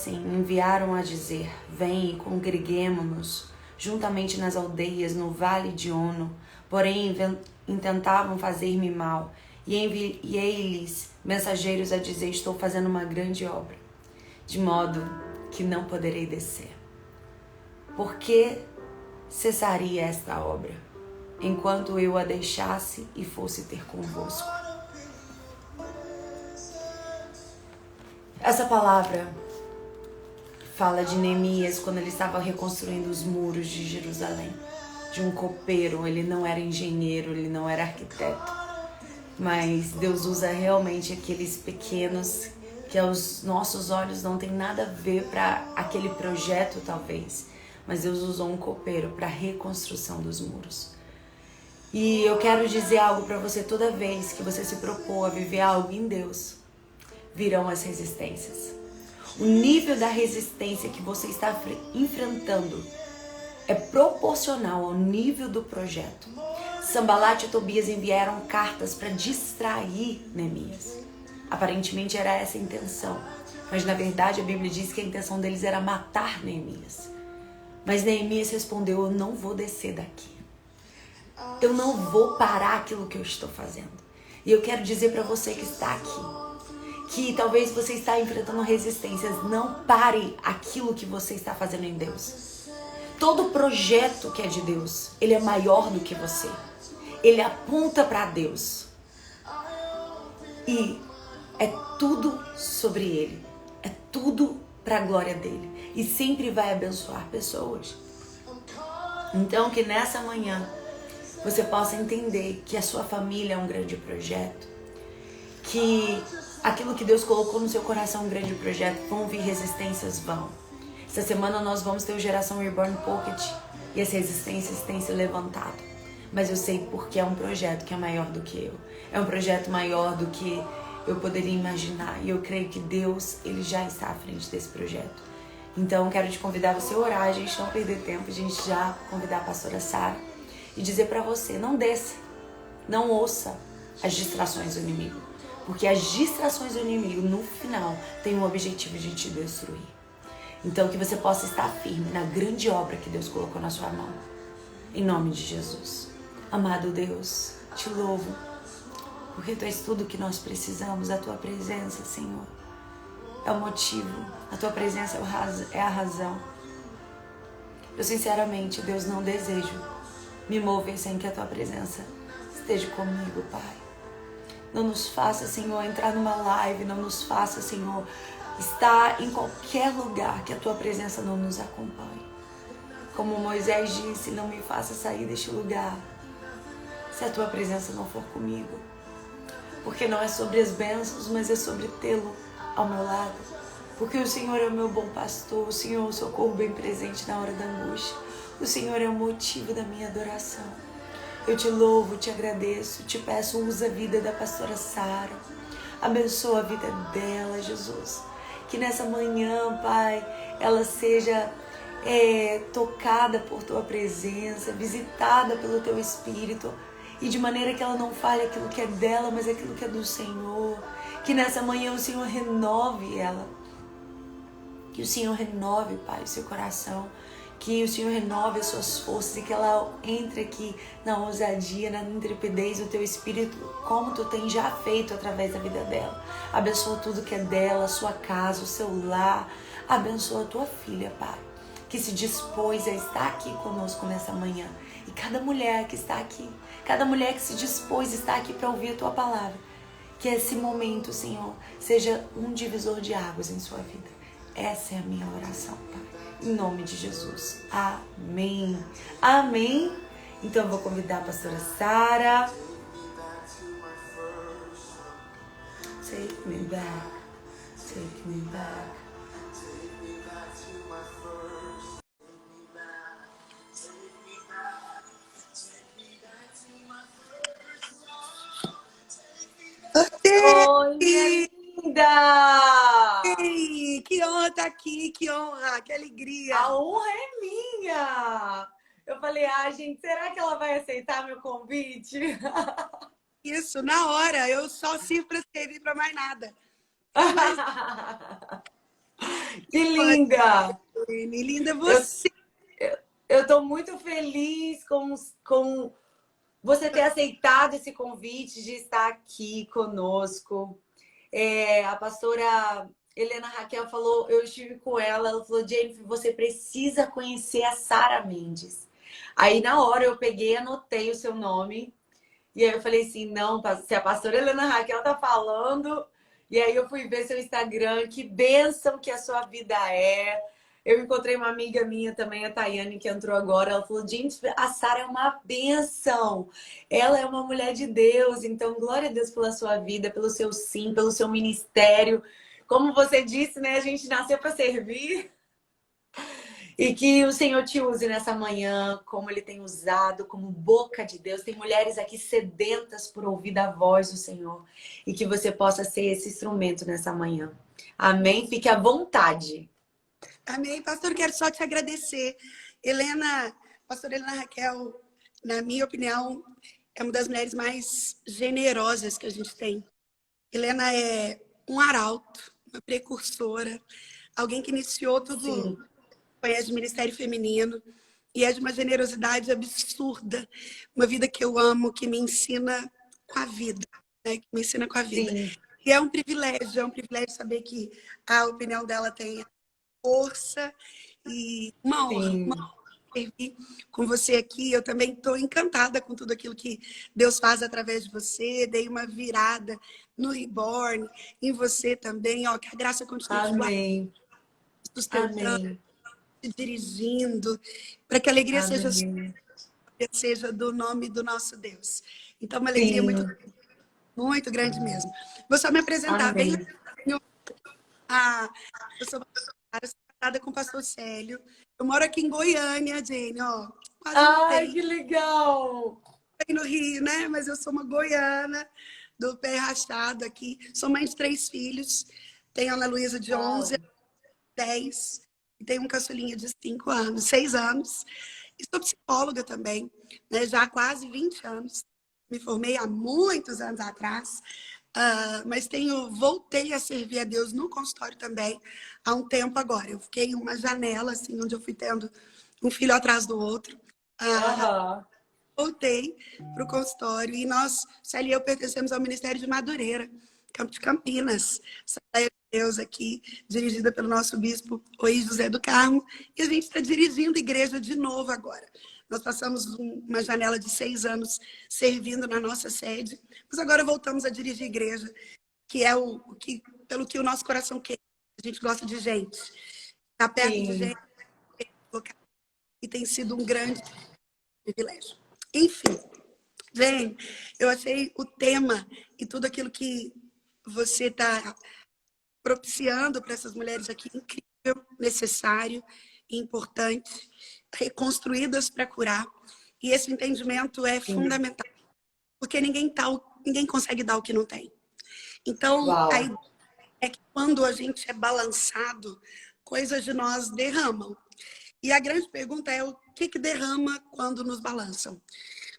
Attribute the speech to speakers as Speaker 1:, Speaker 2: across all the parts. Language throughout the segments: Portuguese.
Speaker 1: enviaram a dizer: vem e congreguemo-nos juntamente nas aldeias no vale de Ono. Porém intentavam fazer-me mal, e enviei-lhes mensageiros a dizer: estou fazendo uma grande obra, de modo que não poderei descer. Por que cessaria esta obra, enquanto eu a deixasse e fosse ter convosco? Essa palavra fala de Neemias quando ele estava reconstruindo os muros de Jerusalém. De um copeiro, ele não era engenheiro, ele não era arquiteto. Mas Deus usa realmente aqueles pequenos que aos nossos olhos não tem nada a ver para aquele projeto talvez. Mas Deus usou um copeiro para a reconstrução dos muros. E eu quero dizer algo para você: toda vez que você se propor a viver algo em Deus, virão as resistências. O nível da resistência que você está enfrentando é proporcional ao nível do projeto. Sanbalat e Tobias enviaram cartas para distrair Neemias. Aparentemente era essa a intenção, mas na verdade a Bíblia diz que a intenção deles era matar Neemias. Mas Neemias respondeu: eu não vou descer daqui. Eu não vou parar aquilo que eu estou fazendo. E eu quero dizer para você que está aqui, que talvez você está enfrentando resistências. Não pare aquilo que você está fazendo em Deus. Todo projeto que é de Deus, ele é maior do que você. Ele aponta para Deus. E é tudo sobre Ele. É tudo para a glória dele. E sempre vai abençoar pessoas. Então que nessa manhã você possa entender que a sua família é um grande projeto. Que aquilo que Deus colocou no seu coração é um grande projeto. Vão vir resistências, vão. Essa semana nós vamos ter o Geração Reborn Pocket. E as resistências têm se levantado. Mas eu sei porque é um projeto que é maior do que eu. É um projeto maior do que eu poderia imaginar. E eu creio que Deus, Ele já está à frente desse projeto. Então quero te convidar a você orar, a gente não perder tempo, a gente já convidar a pastora Sara e dizer para você: não desça, não ouça as distrações do inimigo. Porque as distrações do inimigo, no final, têm o objetivo de te destruir. Então que você possa estar firme na grande obra que Deus colocou na sua mão. Em nome de Jesus. Amado Deus, te louvo, porque Tu és tudo que nós precisamos. A Tua presença, Senhor, é o motivo. A Tua presença é a razão. Eu sinceramente, Deus, não desejo me mover sem que a Tua presença esteja comigo, Pai. Não nos faça, Senhor, entrar numa live, não nos faça, Senhor, estar em qualquer lugar que a Tua presença não nos acompanhe. Como Moisés disse: não me faça sair deste lugar se a Tua presença não for comigo. Porque não é sobre as bênçãos, mas é sobre tê-lo ao meu lado. Porque o Senhor é o meu bom pastor, o Senhor é o socorro bem presente na hora da angústia. O Senhor é o motivo da minha adoração. Eu te louvo, te agradeço, te peço, usa a vida da pastora Sara. Abençoa a vida dela, Jesus. Que nessa manhã, Pai, ela seja tocada por Tua presença, visitada pelo Teu Espírito. E de maneira que ela não fale aquilo que é dela, mas aquilo que é do Senhor. Que nessa manhã o Senhor renove ela. Que o Senhor renove, Pai, o seu coração. Que o Senhor renove as suas forças e que ela entre aqui na ousadia, na intrepidez do Teu Espírito, como Tu tens já feito através da vida dela. Abençoa tudo que é dela, a sua casa, o seu lar. Abençoa a Tua filha, Pai, que se dispôs a estar aqui conosco nessa manhã. E cada mulher que está aqui, cada mulher que se dispôs a estar aqui para ouvir a Tua palavra. Que esse momento, Senhor, seja um divisor de águas em sua vida. Essa é a minha oração, Pai. Em nome de Jesus. Amém. Amém. Então eu vou convidar a pastora Sara. Take me back. Take me back. Oi, minha linda!
Speaker 2: Ei, que honra estar aqui, que honra, que alegria.
Speaker 1: A honra é minha! Eu falei: gente, será que ela vai aceitar meu convite?
Speaker 2: Isso, na hora, eu só sirvo para servir para mais nada.
Speaker 1: Que linda!
Speaker 2: Linda
Speaker 1: Eu,
Speaker 2: você.
Speaker 1: eu tô muito feliz com você ter aceitado esse convite de estar aqui conosco. A pastora Helena Raquel falou, eu estive com ela falou, Jennifer, você precisa conhecer a Sara Mendes. Aí na hora eu peguei, anotei o seu nome, e aí eu falei assim, não, se a pastora Helena Raquel tá falando, e aí eu fui ver seu Instagram, que bênção que a sua vida é. Eu encontrei uma amiga minha também, a Tayane, que entrou agora. Ela falou, gente, a Sara é uma bênção. Ela é uma mulher de Deus. Então, glória a Deus pela sua vida, pelo seu sim, pelo seu ministério. Como você disse, né? A gente nasceu para servir. E que o Senhor te use nessa manhã, como Ele tem usado, como boca de Deus. Tem mulheres aqui sedentas por ouvir a voz do Senhor. E que você possa ser esse instrumento nessa manhã. Amém? Fique à vontade.
Speaker 2: Amém. Pastor, quero só te agradecer. Helena, pastora Helena Raquel, na minha opinião, é uma das mulheres mais generosas que a gente tem. Helena é um arauto, uma precursora, alguém que iniciou tudo,
Speaker 1: Sim,
Speaker 2: conhece o Ministério Feminino, e é de uma generosidade absurda, uma vida que eu amo, que me ensina com a vida, né? Que me ensina com a vida.
Speaker 1: sim,
Speaker 2: E é um privilégio saber que a opinião dela tem força e uma honra
Speaker 1: sim.
Speaker 2: servir com você aqui. Eu também estou encantada com tudo aquilo que Deus faz através de você. Dei uma virada no Reborn, em você também. Ó, que a graça continue te guardando,
Speaker 1: Amém.
Speaker 2: sustentando,
Speaker 1: Amém.
Speaker 2: te dirigindo, para que a alegria seja sua,
Speaker 1: Amém.
Speaker 2: seja do nome do nosso Deus. Então, uma alegria muito,
Speaker 1: Sim.
Speaker 2: muito grande mesmo. Vou só me apresentar bem
Speaker 1: Amém.
Speaker 2: rapidinho. Ah, eu sou casada com o pastor Célio. Eu moro aqui em Goiânia, Jane, ó. Quase não
Speaker 1: Ai,
Speaker 2: tem
Speaker 1: que legal!
Speaker 2: no Rio, né? Mas eu sou uma goiana do pé rachado aqui. Sou mãe de 3 filhos. Tenho a Ana Luísa de 11,
Speaker 1: Uau.
Speaker 2: 10 e tenho um caçulinha de 5 anos, 6 anos. E sou psicóloga também, né? Já há quase 20 anos. Me formei há muitos anos atrás. Mas voltei a servir a Deus no consultório também há um tempo agora. Eu fiquei em uma janela, assim, onde eu fui tendo um filho atrás do outro. Uh,
Speaker 1: Aham.
Speaker 2: Voltei para o consultório e nós, Célia e eu, pertencemos ao Ministério de Madureira, Campo de Campinas. Assembleia de Deus aqui, dirigida pelo nosso bispo Oí José do Carmo, e a gente está dirigindo a igreja de novo agora. Nós passamos uma janela de 6 anos servindo na nossa sede, mas agora voltamos a dirigir a igreja, que é pelo que o nosso coração quer. A gente gosta de gente, está perto de
Speaker 1: Sim.
Speaker 2: gente, e tem sido um grande privilégio. Enfim, Jane, eu achei o tema e tudo aquilo que você está propiciando para essas mulheres aqui incrível, necessário e importante, reconstruídas para curar. E esse entendimento é
Speaker 1: Sim.
Speaker 2: fundamental, porque ninguém consegue dar o que não tem. Então, a
Speaker 1: Uau.
Speaker 2: ideia é que quando a gente é balançado, coisas de nós derramam. E a grande pergunta é o que derrama quando nos balançam?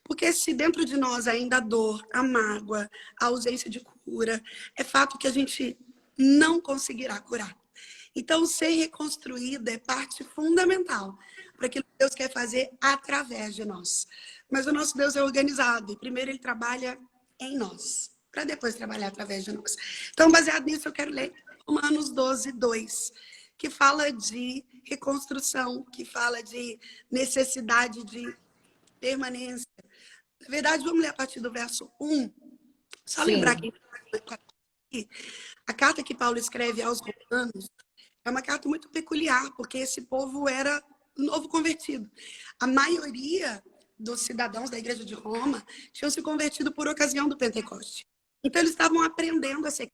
Speaker 2: Porque se dentro de nós ainda a dor, a mágoa, a ausência de cura, é fato que a gente não conseguirá curar. Então, ser reconstruída é parte fundamental para aquilo que Deus quer fazer através de nós. Mas o nosso Deus é organizado e primeiro ele trabalha em nós, para depois trabalhar através de nós. Então, baseado nisso, eu quero ler Romanos 12, 2, que fala de reconstrução, que fala de necessidade de permanência. Na verdade, vamos ler a partir do verso 1. Só lembrar
Speaker 1: Sim.
Speaker 2: que a carta que Paulo escreve aos Romanos é uma carta muito peculiar, porque esse povo era novo convertido. A maioria dos cidadãos da igreja de Roma tinham se convertido por ocasião do Pentecoste. Então, eles estavam aprendendo a ser.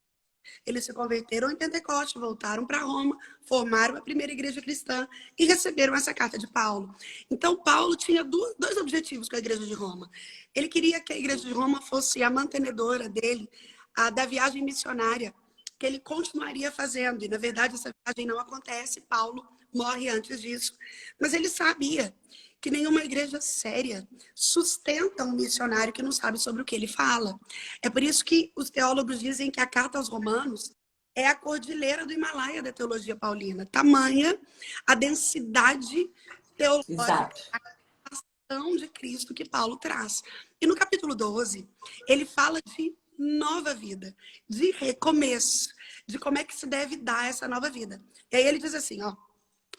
Speaker 2: Eles se converteram em Pentecoste, voltaram para Roma, formaram a primeira igreja cristã e receberam essa carta de Paulo. Então, Paulo tinha dois objetivos com a igreja de Roma. Ele queria que a igreja de Roma fosse a mantenedora dele, da viagem missionária, que ele continuaria fazendo. E, na verdade, essa viagem não acontece, Paulo morre antes disso. Mas ele sabia que nenhuma igreja séria sustenta um missionário que não sabe sobre o que ele fala. É por isso que os teólogos dizem que a carta aos Romanos é a cordilheira do Himalaia da teologia paulina. Tamanha a densidade teológica
Speaker 1: Exato.
Speaker 2: de Cristo que Paulo traz. E no capítulo 12, ele fala de nova vida, de recomeço, de como é que se deve dar essa nova vida. E aí ele diz assim, ó,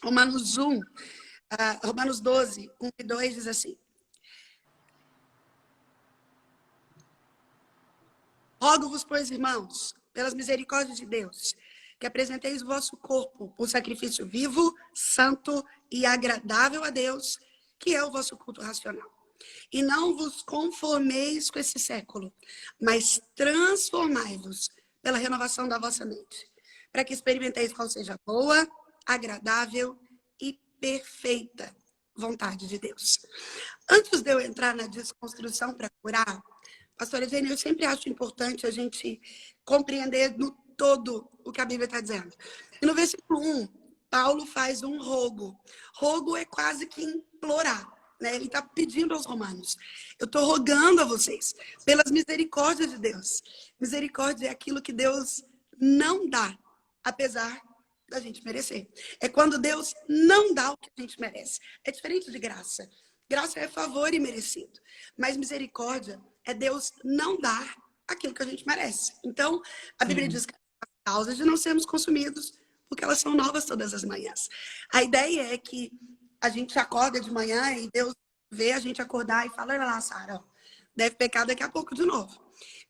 Speaker 2: Romanos 1, Romanos 12, 1 e 2 diz assim: rogo-vos, pois, irmãos, pelas misericórdias de Deus, que apresenteis o vosso corpo por sacrifício vivo, santo e agradável a Deus, que é o vosso culto racional. E não vos conformeis com esse século, mas transformai-vos pela renovação da vossa mente, para que experimenteis qual seja a boa, agradável e perfeita vontade de Deus. Antes de eu entrar na desconstrução para curar, pastora Jenny, eu sempre acho importante a gente compreender no todo o que a Bíblia está dizendo. E no versículo 1, Paulo faz um rogo. Rogo é quase que implorar, né? Ele está pedindo aos romanos: eu estou rogando a vocês, pelas misericórdias de Deus. Misericórdia é aquilo que Deus não dá, apesar da gente merecer. É quando Deus não dá o que a gente merece. É diferente de graça. Graça é favor e merecido. Mas misericórdia é Deus não dar aquilo que a gente merece. Então, a Bíblia diz que as causas de não sermos consumidos, porque elas são novas todas as manhãs. A ideia é que a gente acorda de manhã e Deus vê a gente acordar e fala: olha lá, Sara, deve pecar daqui a pouco de novo.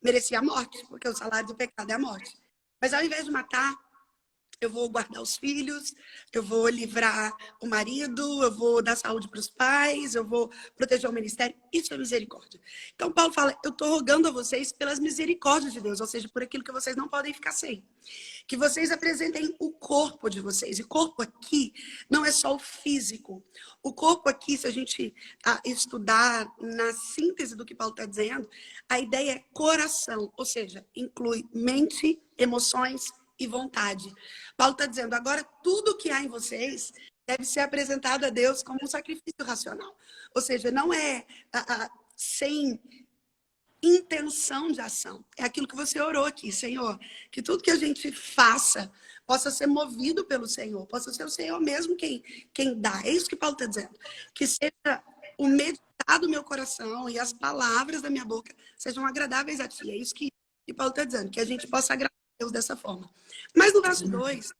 Speaker 2: Merecia a morte, porque o salário do pecado é a morte. Mas ao invés de matar, eu vou guardar os filhos, eu vou livrar o marido, eu vou dar saúde para os pais, eu vou proteger o ministério. Isso é misericórdia. Então, Paulo fala: eu estou rogando a vocês pelas misericórdias de Deus, ou seja, por aquilo que vocês não podem ficar sem. Que vocês apresentem o corpo de vocês. E corpo aqui não é só o físico. O corpo aqui, se a gente estudar na síntese do que Paulo está dizendo, a ideia é coração, ou seja, inclui mente, emoções e vontade. Paulo está dizendo: agora tudo que há em vocês deve ser apresentado a Deus como um sacrifício racional. Ou seja, não é sem intenção de ação. É aquilo que você orou aqui: Senhor, que tudo que a gente faça possa ser movido pelo Senhor, possa ser o Senhor mesmo quem dá. É isso que Paulo está dizendo. Que seja o meditar do meu coração e as palavras da minha boca sejam agradáveis a ti. É isso que Paulo está dizendo, que a gente possa agradar a Deus dessa forma. Mas no verso 2,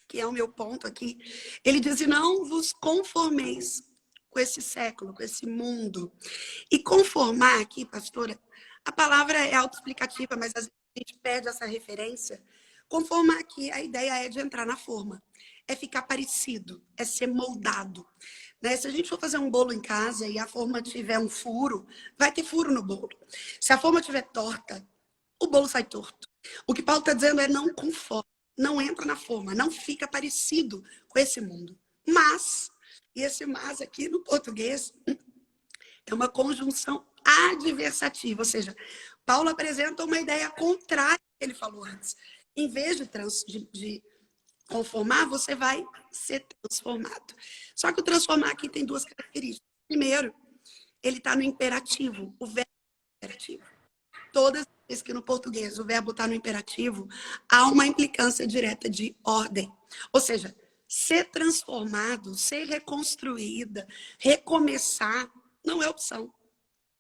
Speaker 2: que é o meu ponto aqui, ele diz: e não vos conformeis com esse século, com esse mundo. E conformar aqui, pastora, a palavra é autoexplicativa, mas às vezes a gente perde essa referência. Conformar aqui, a ideia é de entrar na forma. É ficar parecido, é ser moldado. Né? Se a gente for fazer um bolo em casa e a forma tiver um furo, vai ter furo no bolo. Se a forma tiver torta, o bolo sai torto. O que Paulo está dizendo é: não conforma, não entra na forma, não fica parecido com esse mundo. Mas, e esse mas aqui no português é uma conjunção adversativa, ou seja, Paulo apresenta uma ideia contrária ao que ele falou antes. Em vez de conformar, você vai ser transformado. Só que o transformar aqui tem duas características. Primeiro, ele está no imperativo, o verbo imperativo. Todas as vezes que no português o verbo está no imperativo, há uma implicância direta de ordem. Ou seja, ser transformado, ser reconstruída, recomeçar, não é opção.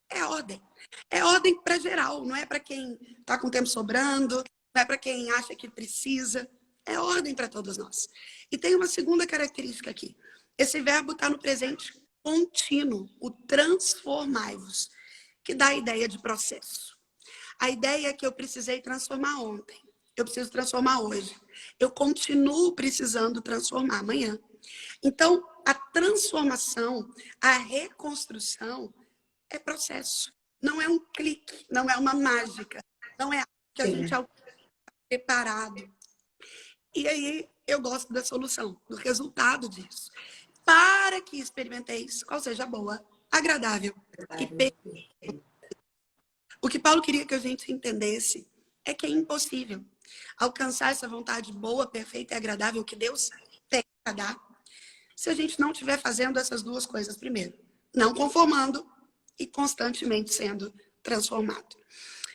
Speaker 2: É ordem. É ordem para geral, não é para quem está com tempo sobrando, não é para quem acha que precisa. É ordem para todos nós. E tem uma segunda característica aqui. Esse verbo está no presente contínuo, o transformai-vos, que dá a ideia de processo. A ideia é que eu precisei transformar ontem. Eu preciso transformar hoje. Eu continuo precisando transformar amanhã. Então, a transformação, a reconstrução é processo. Não é um clique, não é uma mágica. Não é algo que a gente está preparado. E aí, eu gosto da solução, do resultado disso. Para que experimenteis qual seja boa, agradável e perfeita. O que Paulo queria que a gente entendesse é que é impossível alcançar essa vontade boa, perfeita e agradável que Deus tem para dar, se a gente não estiver fazendo essas duas coisas primeiro. Não conformando e constantemente sendo transformado.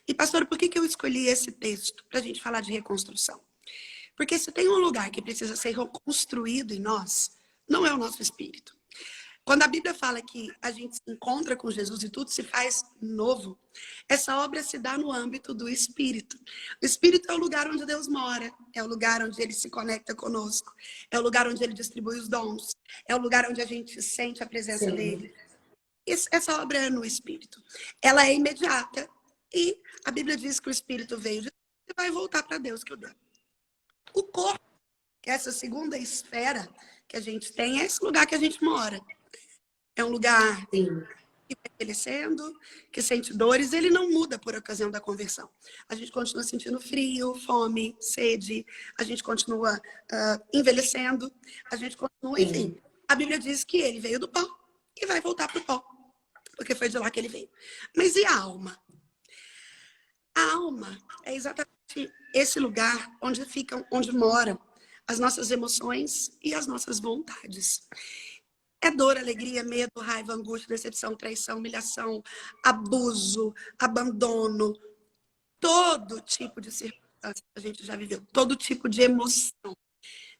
Speaker 2: E, pastor, por que eu escolhi esse texto para a gente falar de reconstrução? Porque se tem um lugar que precisa ser reconstruído em nós, não é o nosso espírito. Quando a Bíblia fala que a gente se encontra com Jesus e tudo se faz novo, essa obra se dá no âmbito do Espírito. O Espírito é o lugar onde Deus mora, é o lugar onde Ele se conecta conosco, é o lugar onde Ele distribui os dons, é o lugar onde a gente sente a presença dEle. Essa obra é no Espírito. Ela é imediata e a Bíblia diz que o Espírito veio de Deus e vai voltar para Deus que o deu. O corpo, que é essa segunda esfera que a gente tem, é esse lugar que a gente mora. É um lugar que vai envelhecendo, que sente dores, ele não muda por ocasião da conversão. A gente continua sentindo frio, fome, sede, a gente continua envelhecendo, a gente continua, enfim. A Bíblia diz que ele veio do pó e vai voltar para o pó, porque foi de lá que ele veio. Mas e a alma? A alma é exatamente esse lugar onde moram as nossas emoções e as nossas vontades. É dor, alegria, medo, raiva, angústia, decepção, traição, humilhação, abuso, abandono. Todo tipo de circunstância que a gente já viveu. Todo tipo de emoção.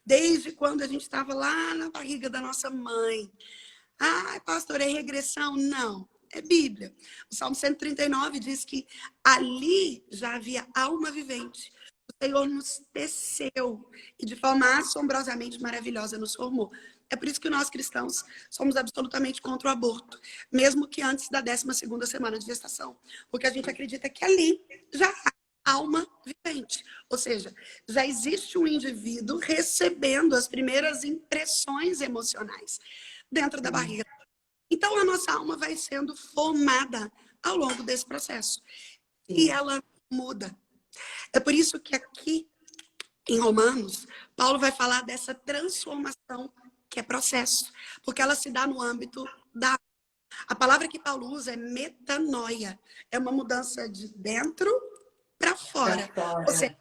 Speaker 2: Desde quando a gente estava lá na barriga da nossa mãe. Ah, pastor, é regressão? Não, é Bíblia. O Salmo 139 diz que ali já havia alma vivente. O Senhor nos teceu e de forma assombrosamente maravilhosa nos formou. É por isso que nós cristãos somos absolutamente contra o aborto, mesmo que antes da 12ª semana de gestação, porque a gente acredita que ali já há alma vivente, ou seja, já existe um indivíduo recebendo as primeiras impressões emocionais dentro da barriga. Então a nossa alma vai sendo formada ao longo desse processo e ela muda. É por isso que aqui em Romanos, Paulo vai falar dessa transformação que é processo, porque ela se dá no âmbito da... A palavra que Paulo usa é metanoia, é uma mudança de dentro para fora. Ou seja,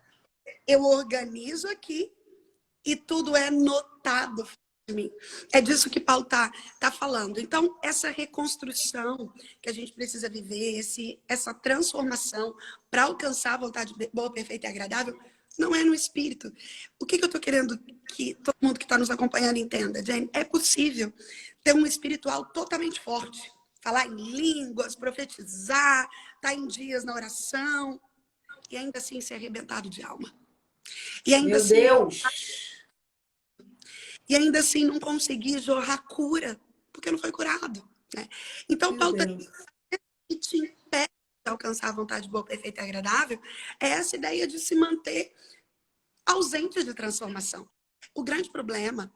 Speaker 2: eu organizo aqui e tudo é notado de mim. É disso que Paulo tá falando. Então, essa reconstrução que a gente precisa viver, essa transformação para alcançar a vontade boa, perfeita e agradável, não é no espírito. O que eu estou querendo que todo mundo que está nos acompanhando entenda, Jane? É possível ter um espiritual totalmente forte. Falar em línguas, profetizar, estar em dias na oração, e ainda assim ser arrebentado de alma. E ainda
Speaker 1: Meu
Speaker 2: assim,
Speaker 1: Deus!
Speaker 2: E ainda assim não conseguir jorrar cura, porque não foi curado. Né? Então, Paulo que te impede de alcançar a vontade boa, perfeita e agradável é essa ideia de se manter ausente de transformação. O grande problema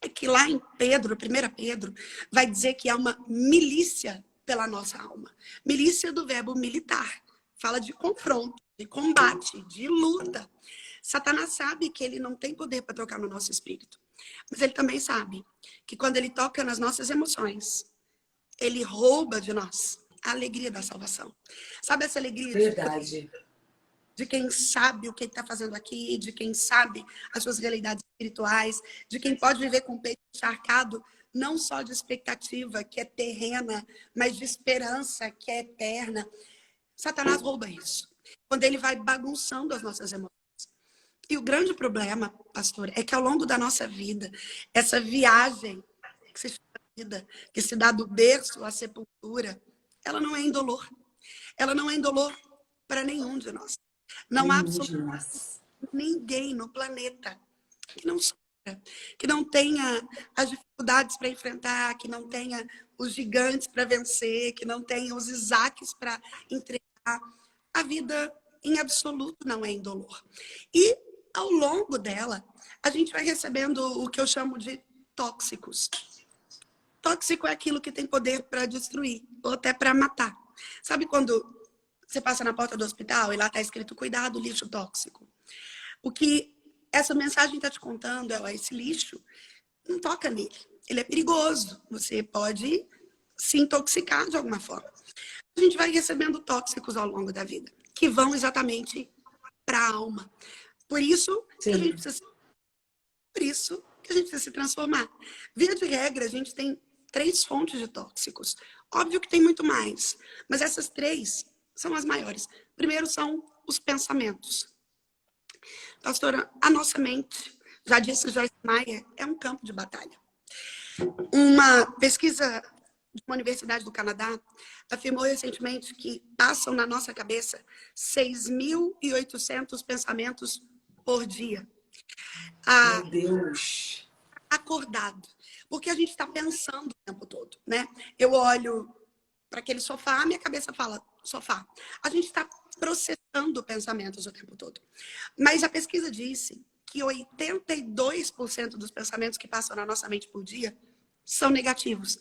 Speaker 2: é que lá em Pedro, 1 Pedro, vai dizer que há uma milícia pela nossa alma. Milícia do verbo militar. Fala de confronto, de combate, de luta. Satanás sabe que ele não tem poder para tocar no nosso espírito. Mas ele também sabe que quando ele toca nas nossas emoções, ele rouba de nós a alegria da salvação. Sabe essa alegria de quem sabe o que está fazendo aqui, de quem sabe as suas realidades espirituais, de quem pode viver com o peito encharcado, não só de expectativa, que é terrena, mas de esperança, que é eterna. Satanás rouba isso. Quando ele vai bagunçando as nossas emoções. E o grande problema, pastor, é que ao longo da nossa vida, essa viagem que se chama vida, que se dá do berço à sepultura, ela não é indolor. Ela não é indolor para nenhum de nós. Não há absolutamente ninguém no planeta que não sofra, que não tenha as dificuldades para enfrentar, que não tenha os gigantes para vencer, que não tenha os Isaques para entregar. A vida, em absoluto, não é indolor. E, ao longo dela, a gente vai recebendo o que eu chamo de tóxicos. Tóxico é aquilo que tem poder para destruir, ou até para matar. Sabe quando você passa na porta do hospital e lá está escrito cuidado, lixo tóxico? O que essa mensagem está te contando é, esse lixo, não toca nele. Ele é perigoso. Você pode se intoxicar de alguma forma. A gente vai recebendo tóxicos ao longo da vida, que vão exatamente para a alma. Por isso que a gente precisa se transformar. Via de regra, a gente tem 3 fontes de tóxicos. Óbvio que tem muito mais, mas essas 3 são as maiores. Primeiro são os pensamentos. Pastora, a nossa mente, já disse Joyce Meyer, é um campo de batalha. Uma pesquisa de uma universidade do Canadá afirmou recentemente que passam na nossa cabeça 6.800 pensamentos por dia.
Speaker 1: Meu Deus.
Speaker 2: Acordado. Porque a gente está pensando o tempo todo, né? Eu olho para aquele sofá, minha cabeça fala sofá. A gente está processando pensamentos o tempo todo. Mas a pesquisa disse que 82% dos pensamentos que passam na nossa mente por dia são negativos.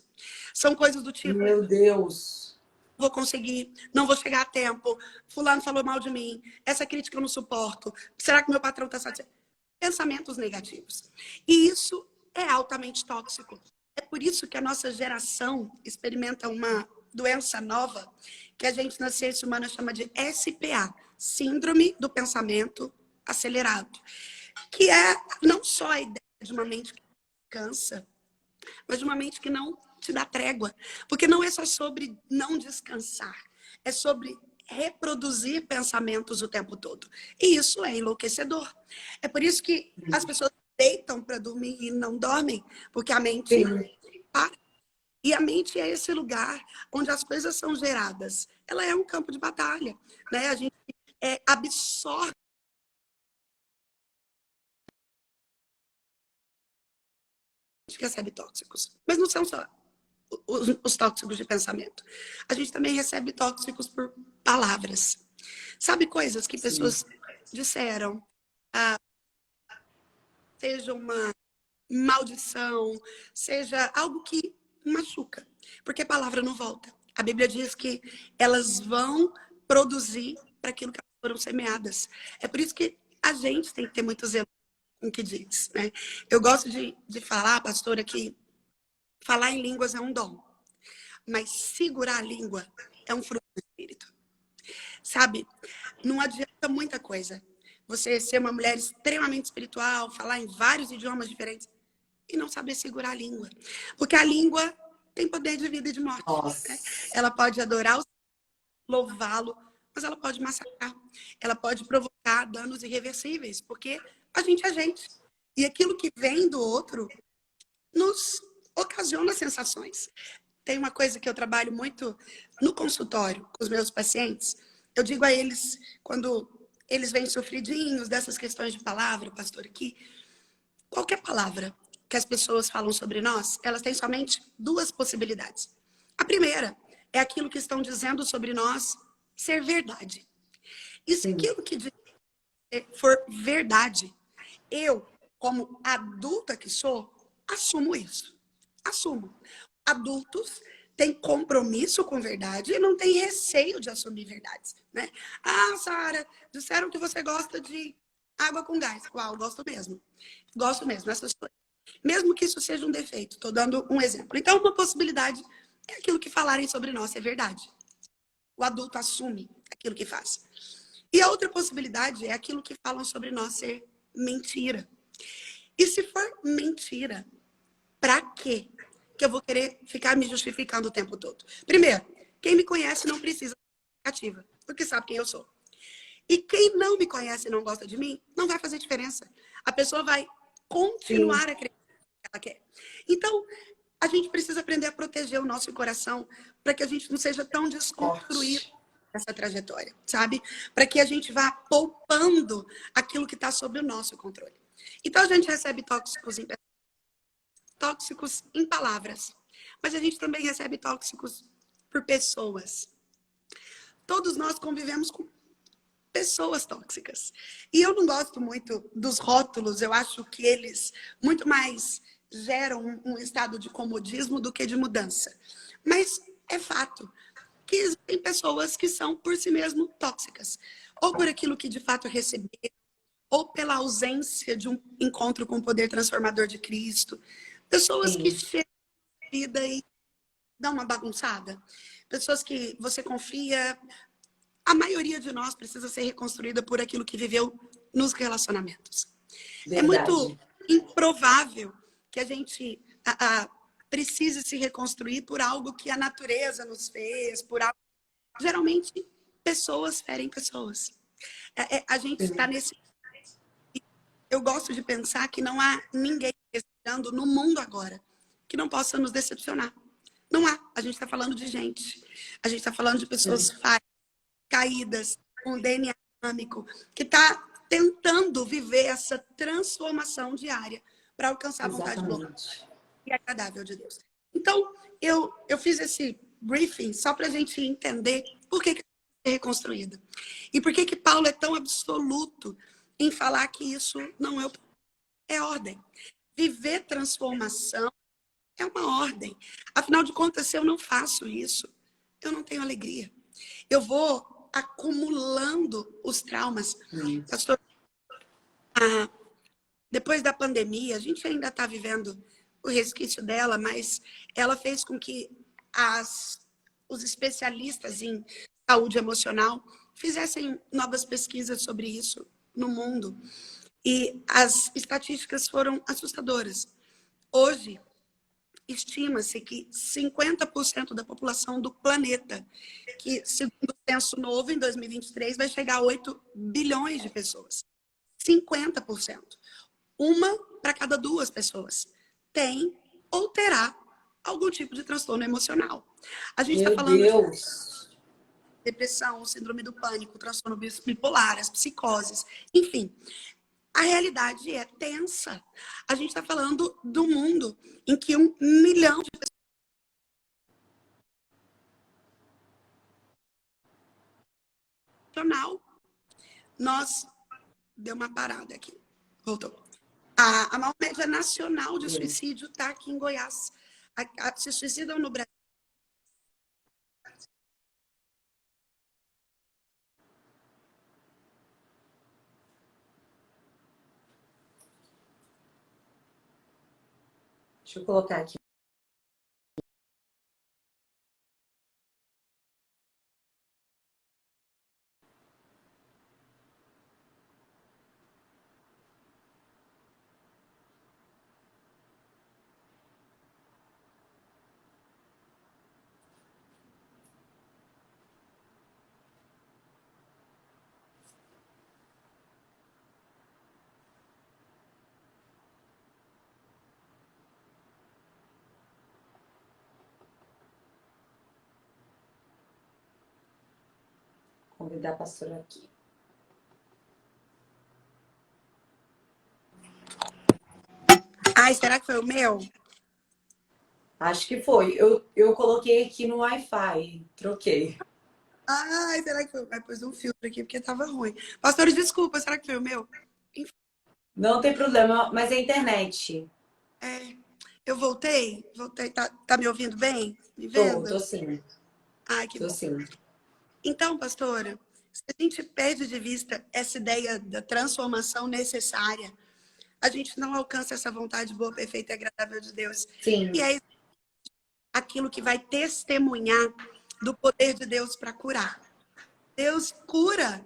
Speaker 2: São coisas do tipo:
Speaker 1: Meu Deus.
Speaker 2: vou conseguir, não vou chegar a tempo, fulano falou mal de mim, essa crítica eu não suporto, será que meu patrão está satisfeito? Pensamentos negativos. E isso é altamente tóxico. É por isso que a nossa geração experimenta uma doença nova que a gente na ciência humana chama de SPA, Síndrome do Pensamento Acelerado, que é não só a ideia de uma mente que cansa, mas de uma mente que não te dá trégua. Porque não é só sobre não descansar, é sobre reproduzir pensamentos o tempo todo. E isso é enlouquecedor. É por isso que as pessoas deitam para dormir e não dormem, porque a mente para. E a mente é esse lugar onde as coisas são geradas. Ela é um campo de batalha, né? A gente absorve, a gente recebe tóxicos. Mas não são só os tóxicos de pensamento. A gente também recebe tóxicos por palavras. Sabe, coisas que pessoas disseram, seja uma maldição, seja algo que machuca. Porque a palavra não volta. A Bíblia diz que elas vão produzir para aquilo que elas foram semeadas. É por isso que a gente tem que ter muito zelo com o que diz, né? Eu gosto de falar, pastora, que falar em línguas é um dom, mas segurar a língua é um fruto do Espírito. Sabe? Não adianta muita coisa. Você ser uma mulher extremamente espiritual, falar em vários idiomas diferentes e não saber segurar a língua. Porque a língua tem poder de vida e de morte. Né? Ela pode adorar, louvá-lo, mas ela pode massacrar. Ela pode provocar danos irreversíveis, porque a gente é gente. E aquilo que vem do outro nos ocasiona sensações. Tem uma coisa que eu trabalho muito no consultório com os meus pacientes. Eu digo a eles, quando eles vêm sofridinhos dessas questões de palavra, pastor, aqui, qualquer palavra que as pessoas falam sobre nós, elas têm somente duas possibilidades. A primeira é aquilo que estão dizendo sobre nós ser verdade. E se aquilo que for verdade, eu, como adulta que sou, assumo isso. Assumo. Adultos têm compromisso com verdade e não têm receio de assumir verdades, né? Ah, Sara, disseram que você gosta de água com gás. Uau, gosto mesmo. Gosto mesmo, essas coisas. Mesmo que isso seja um defeito, estou dando um exemplo. Então, uma possibilidade é aquilo que falarem sobre nós é verdade. O adulto assume aquilo que faz. E a outra possibilidade é aquilo que falam sobre nós ser mentira. E se for mentira, pra quê que eu vou querer ficar me justificando o tempo todo? Primeiro, quem me conhece não precisa de justificativa, porque sabe quem eu sou. E quem não me conhece e não gosta de mim, não vai fazer diferença. A pessoa vai continuar a acreditar no que ela quer. Então, a gente precisa aprender a proteger o nosso coração para que a gente não seja tão desconstruído nessa trajetória, sabe? Para que a gente vá poupando aquilo que está sob o nosso controle. Então, a gente recebe tóxicos em palavras, mas a gente também recebe tóxicos por pessoas. Todos nós convivemos com pessoas tóxicas. E eu não gosto muito dos rótulos, eu acho que eles muito mais geram um estado de comodismo do que de mudança. Mas é fato que existem pessoas que são por si mesmo tóxicas, ou por aquilo que de fato receberam, ou pela ausência de um encontro com o poder transformador de Cristo. Pessoas que chegam na vida e dão uma bagunçada. Pessoas que você confia. A maioria de nós precisa ser reconstruída por aquilo que viveu nos relacionamentos. Verdade. É muito improvável que a gente precise se reconstruir por algo que a natureza nos fez, por algo... Geralmente, pessoas ferem pessoas. A gente está nesse eu gosto de pensar que não há ninguém respirando no mundo agora que não possa nos decepcionar. Não há. A gente está falando de gente. A gente está falando de pessoas falhas, caídas, com DNA dinâmico, que está tentando viver essa transformação diária para alcançar a vontade boa e agradável de Deus. Então, eu fiz esse briefing só para a gente entender por que é reconstruída. E por que Paulo é tão absoluto em falar que isso não é ordem. Viver transformação é uma ordem. Afinal de contas, se eu não faço isso, eu não tenho alegria. Eu vou acumulando os traumas. Pastor, depois da pandemia, a gente ainda está vivendo o resquício dela, mas ela fez com que os especialistas em saúde emocional fizessem novas pesquisas sobre isso no mundo. E as estatísticas foram assustadoras. Hoje, estima-se que 50% da população do planeta, que, segundo o censo novo, em 2023, vai chegar a 8 bilhões de pessoas. 50%. Uma para cada 2 pessoas tem ou terá algum tipo de transtorno emocional. A gente está falando de depressão, síndrome do pânico, transtorno bipolar, as psicoses, enfim. A realidade é tensa. A gente está falando do mundo em que 1 milhão de pessoas... Nós... Deu uma parada aqui. Voltou. A maior média nacional de suicídio está aqui em Goiás. Se suicidam no Brasil.
Speaker 1: Deixa eu colocar aqui. Convidar a pastora aqui.
Speaker 2: Ai, será que foi o meu?
Speaker 1: Acho que foi. Eu coloquei aqui no Wi-Fi. Troquei.
Speaker 2: Ai, será que foi? Vai pôs um filtro aqui porque tava ruim. Pastor, desculpa, será que foi o meu?
Speaker 1: Não tem problema, mas é a internet.
Speaker 2: Eu voltei? Voltei. Tá me ouvindo bem? Me vendo?
Speaker 1: Tô sim.
Speaker 2: Ai, que bom.
Speaker 1: Sim.
Speaker 2: Então, pastora, se a gente perde de vista essa ideia da transformação necessária, a gente não alcança essa vontade boa, perfeita e agradável de Deus.
Speaker 1: Sim.
Speaker 2: E é aquilo que vai testemunhar do poder de Deus para curar. Deus cura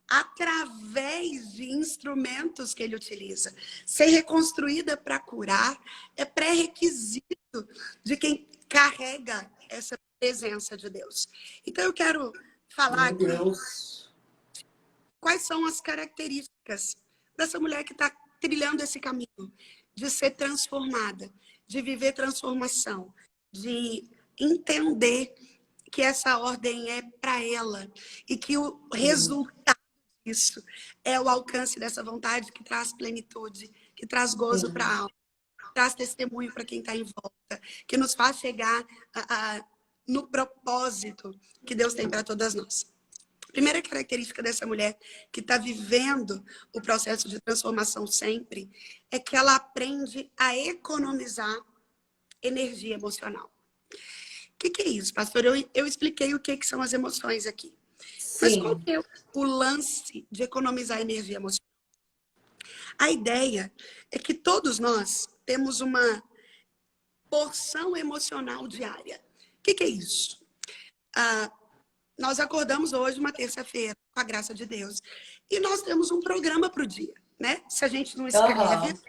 Speaker 2: através de instrumentos que ele utiliza. Ser reconstruída para curar é pré-requisito de quem carrega essa presença de Deus. Então, eu quero falar aqui quais são as características dessa mulher que está trilhando esse caminho de ser transformada, de viver transformação, de entender que essa ordem é para ela e que o resultado disso é o alcance dessa vontade que traz plenitude, que traz gozo para a alma, que traz testemunho para quem está em volta, que nos faz chegar no propósito que Deus tem para todas nós. A primeira característica dessa mulher que está vivendo o processo de transformação sempre é que ela aprende a economizar energia emocional. O que é isso, pastor? Eu expliquei o que são as emoções aqui. Sim. Mas qual que é o lance de economizar energia emocional? A ideia é que todos nós temos uma porção emocional diária. O que é isso? Nós acordamos hoje, uma terça-feira, com a graça de Deus, e nós temos um programa para o dia, né? Se a gente não escreve...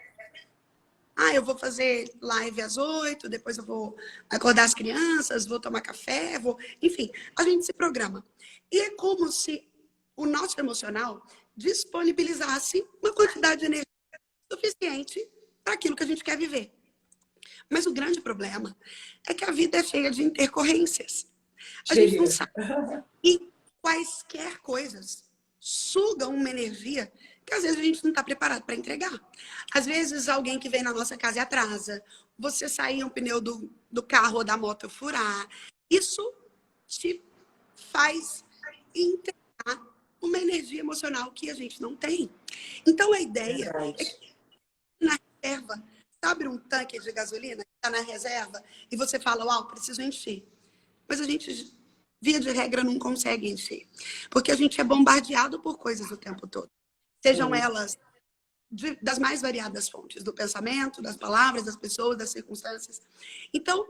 Speaker 2: eu vou fazer live às 8, depois eu vou acordar as crianças, vou tomar café, enfim, a gente se programa. E é como se o nosso emocional disponibilizasse uma quantidade de energia suficiente para aquilo que a gente quer viver. Mas o grande problema é que a vida é cheia de intercorrências. A gente não sabe. E quaisquer coisas sugam uma energia que às vezes a gente não está preparado para entregar. Às vezes alguém que vem na nossa casa e atrasa, você sair um pneu do carro ou da moto furar, isso te faz entregar uma energia emocional que a gente não tem. Então a ideia é que na reserva, sabe um tanque de gasolina que está na reserva e você fala, uau, preciso encher. Mas a gente, via de regra, não consegue encher. Porque a gente é bombardeado por coisas o tempo todo. Sejam elas das mais variadas fontes, do pensamento, das palavras, das pessoas, das circunstâncias. Então,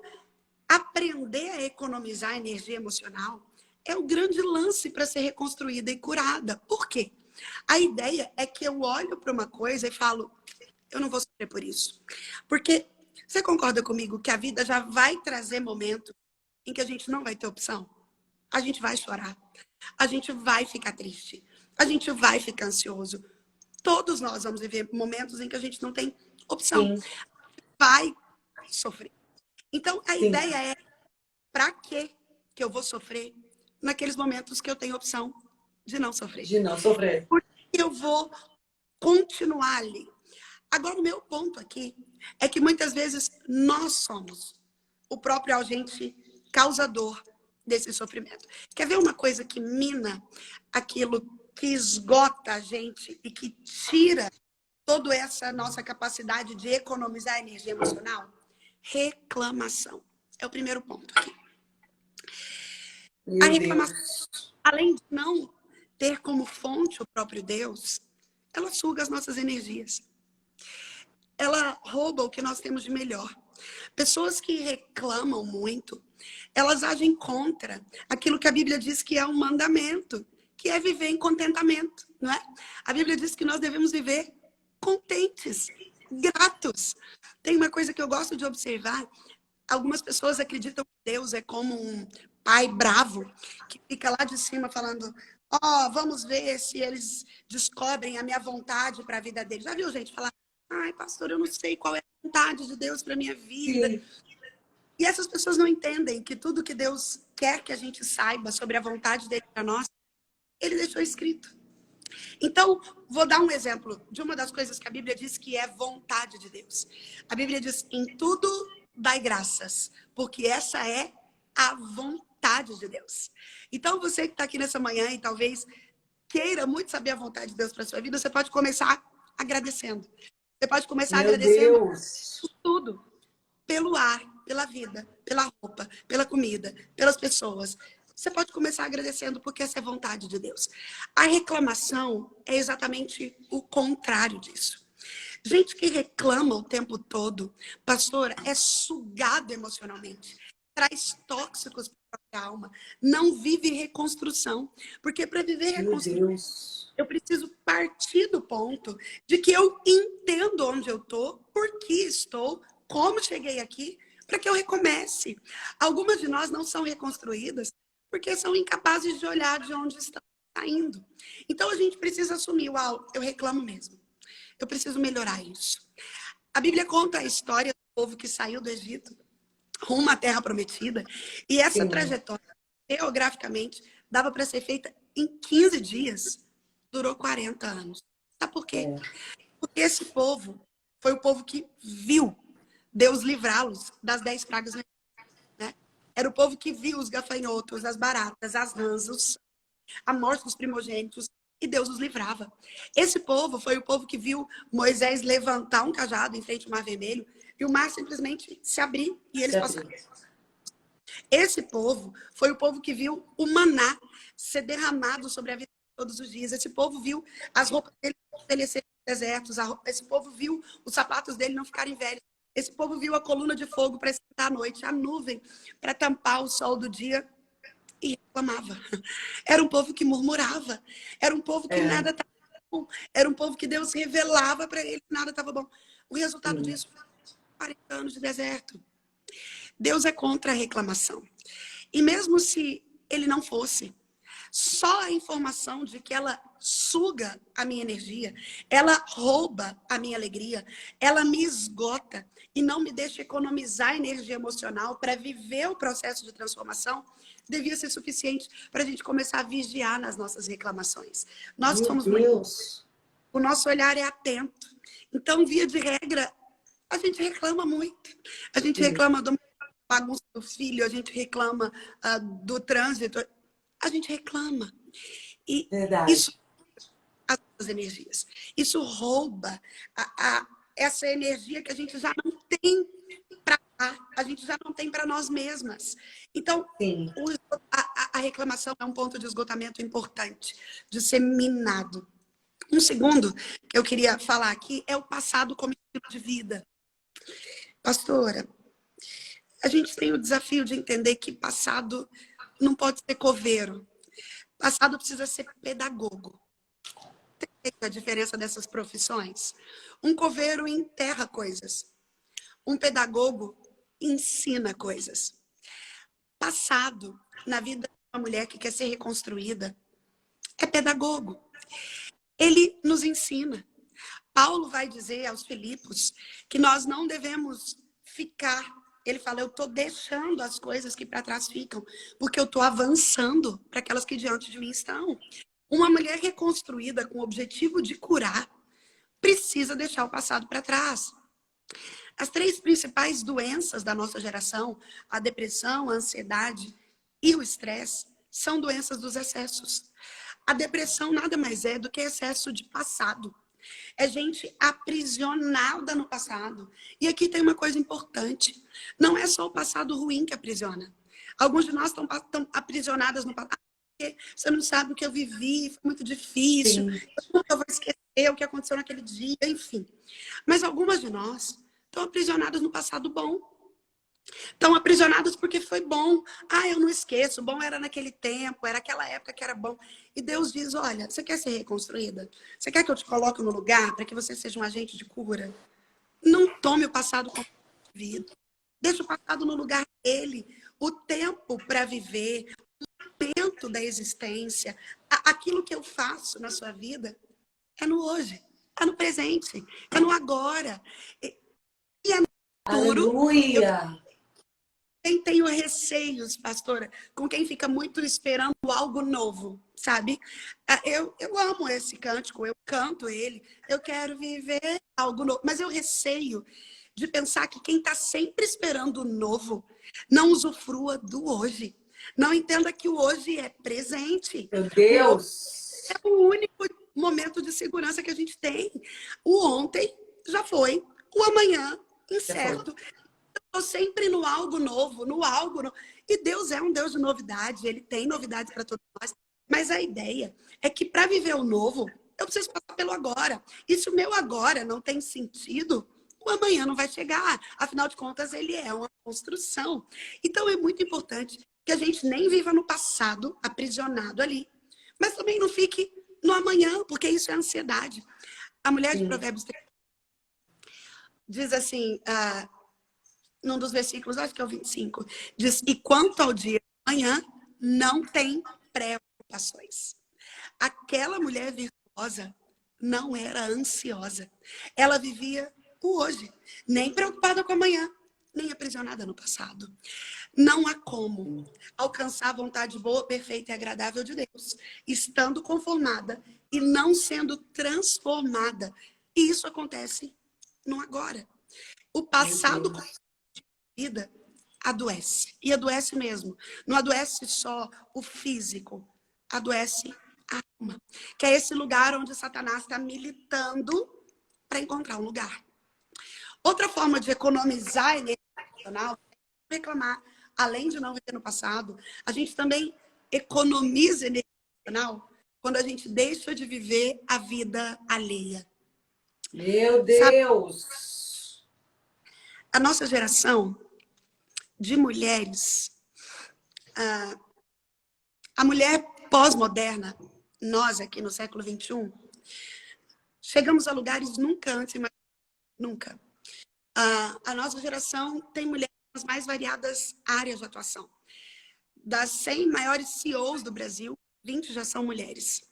Speaker 2: aprender a economizar energia emocional é o grande lance para ser reconstruída e curada. Por quê? A ideia é que eu olho para uma coisa e falo, eu não vou sofrer por isso. Porque você concorda comigo que a vida já vai trazer momentos em que a gente não vai ter opção? A gente vai chorar, a gente vai ficar triste, a gente vai ficar ansioso. Todos nós vamos viver momentos em que a gente não tem opção. Sim. Vai sofrer. Então, a Sim. ideia é, para que eu vou sofrer naqueles momentos que eu tenho opção de não sofrer?
Speaker 1: De não sofrer.
Speaker 2: Porque eu vou continuar ali. Agora, o meu ponto aqui é que muitas vezes nós somos o próprio agente causador desse sofrimento. Quer ver uma coisa que mina aquilo que esgota a gente e que tira toda essa nossa capacidade de economizar energia emocional? Reclamação. É o primeiro ponto aqui. A reclamação, além de não ter como fonte o próprio Deus, ela suga as nossas energias. Ela rouba o que nós temos de melhor. Pessoas que reclamam muito, elas agem contra aquilo que a Bíblia diz que é um mandamento, que é viver em contentamento, não é? A Bíblia diz que nós devemos viver contentes, gratos. Tem uma coisa que eu gosto de observar. Algumas pessoas acreditam que Deus é como um pai bravo, que fica lá de cima falando, ó, vamos ver se eles descobrem a minha vontade para a vida deles. Já viu gente falar, ai, pastor, eu não sei qual é a vontade de Deus para minha vida. Sim. E essas pessoas não entendem que tudo que Deus quer que a gente saiba sobre a vontade dele para nós, ele deixou escrito. Então, vou dar um exemplo de uma das coisas que a Bíblia diz que é vontade de Deus. A Bíblia diz, em tudo dai graças, porque essa é a vontade de Deus. Então, você que está aqui nessa manhã e talvez queira muito saber a vontade de Deus para sua vida, você pode começar agradecendo. Você pode começar agradecendo por tudo. Pelo ar, pela vida, pela roupa, pela comida, pelas pessoas. Você pode começar agradecendo porque essa é a vontade de Deus. A reclamação é exatamente o contrário disso. Gente que reclama o tempo todo, pastora, é sugado emocionalmente. Traz tóxicos para a própria alma. Não vive reconstrução. Porque para viver reconstrução, eu preciso partir do ponto de que eu entendo onde eu estou, por que estou, como cheguei aqui, para que eu recomece. Algumas de nós não são reconstruídas porque são incapazes de olhar de onde estão saindo. Então, a gente precisa assumir, uau, eu reclamo mesmo. Eu preciso melhorar isso. A Bíblia conta a história do povo que saiu do Egito rumo à Terra Prometida. E essa trajetória, geograficamente, dava para ser feita em 15 dias. Durou 40 anos. Sabe por quê? Porque esse povo foi o povo que viu Deus livrá-los das 10 pragas. Né? Era o povo que viu os gafanhotos, as baratas, as rãs, a morte dos primogênitos, e Deus os livrava. Esse povo foi o povo que viu Moisés levantar um cajado em frente ao Mar Vermelho e o mar simplesmente se abrir e eles passaram. Esse povo foi o povo que viu o maná ser derramado sobre a vida todos os dias. Esse povo viu as roupas dele envelhecerem nos desertos. Esse povo viu os sapatos dele não ficarem velhos. Esse povo viu a coluna de fogo para esquentar à noite, a nuvem para tampar o sol do dia e reclamava. Era um povo que murmurava. Era um povo que nada estava bom. Era um povo que Deus revelava para ele que nada estava bom. O resultado disso foi 40 anos de deserto. Deus é contra a reclamação. E mesmo se ele não fosse, Só a informação de que ela suga a minha energia, ela rouba a minha alegria, ela me esgota e não me deixa economizar energia emocional para viver o processo de transformação, devia ser suficiente para a gente começar a vigiar nas nossas reclamações. Nós
Speaker 1: Meu
Speaker 2: somos
Speaker 1: Deus.
Speaker 2: o nosso olhar é atento. Então, via de regra, a gente reclama muito. A gente reclama da bagunça do filho, a gente reclama do trânsito, a gente reclama. E
Speaker 1: Verdade.
Speaker 2: isso, as energias, isso rouba essa energia que a gente já não tem para a gente já não tem para nós mesmas. Então,
Speaker 1: Sim.
Speaker 2: A reclamação é um ponto de esgotamento importante, de ser minado. Um segundo que eu queria falar aqui é o passado como estilo de vida. Pastora, a gente tem o desafio de entender que passado não pode ser coveiro. Passado precisa ser pedagogo. Tem a diferença dessas profissões? Um coveiro enterra coisas. Um pedagogo ensina coisas. Passado, na vida de uma mulher que quer ser reconstruída, é pedagogo. Ele nos ensina. Paulo vai dizer aos Filipos que nós não devemos ficar. Ele fala, eu estou deixando as coisas que para trás ficam, porque eu estou avançando para aquelas que diante de mim estão. Uma mulher reconstruída com o objetivo de curar precisa deixar o passado para trás. As 3 principais doenças da nossa geração, a depressão, a ansiedade e o estresse, são doenças dos excessos. A depressão nada mais é do que excesso de passado. É gente aprisionada no passado. E aqui tem uma coisa importante. Não é só o passado ruim que aprisiona. Alguns de nós estão aprisionadas no passado. Porque você não sabe o que eu vivi, foi muito difícil.
Speaker 1: Sim.
Speaker 2: Eu nunca vou esquecer o que aconteceu naquele dia, enfim. Mas algumas de nós estão aprisionadas no passado bom. Estão aprisionadas porque foi bom. Ah, eu não esqueço. Bom era naquele tempo, era aquela época que era bom. E Deus diz, olha, você quer ser reconstruída? Você quer que eu te coloque no lugar para que você seja um agente de cura? Não tome o passado como vida. Deixa o passado no lugar dele. O tempo para viver, o momento da existência, aquilo que eu faço na sua vida é no hoje, é no presente, é no agora. E é no futuro.
Speaker 1: Aleluia!
Speaker 2: Quem tenho receios, pastora, com quem fica muito esperando algo novo, sabe? Eu amo esse cântico, eu canto ele, eu quero viver algo novo, mas eu receio de pensar que quem está sempre esperando o novo não usufrua do hoje. Não entenda que o hoje é presente.
Speaker 1: Meu Deus!
Speaker 2: É o único momento de segurança que a gente tem. O ontem já foi, o amanhã incerto. Estou sempre no algo novo, no algo novo. E Deus é um Deus de novidade, Ele tem novidades para todos nós. Mas a ideia é que para viver o novo, eu preciso passar pelo agora. E se o meu agora não tem sentido, o amanhã não vai chegar. Afinal de contas, ele é uma construção. Então é muito importante que a gente nem viva no passado, aprisionado ali, mas também não fique no amanhã, porque isso é ansiedade. A mulher de Provérbios diz assim... num dos versículos, acho que é o 25, diz, e quanto ao dia de amanhã, não tem preocupações. Aquela mulher virtuosa não era ansiosa. Ela vivia o hoje, nem preocupada com amanhã, nem aprisionada no passado. Não há como alcançar a vontade boa, perfeita e agradável de Deus, estando conformada e não sendo transformada. E isso acontece no agora. O passado vida adoece. E adoece mesmo. Não adoece só o físico, adoece a alma. Que é esse lugar onde Satanás está militando para encontrar um lugar. Outra forma de economizar energia emocional é reclamar. Além de não viver no passado, a gente também economiza energia emocional quando a gente deixa de viver a vida alheia.
Speaker 1: Meu Deus!
Speaker 2: Sabe? A nossa geração de mulheres, a mulher pós-moderna, nós aqui no século XXI, chegamos a lugares nunca antes, mas nunca. A nossa geração tem mulheres nas mais variadas áreas de atuação. Das 100 maiores CEOs do Brasil, 20 já são mulheres.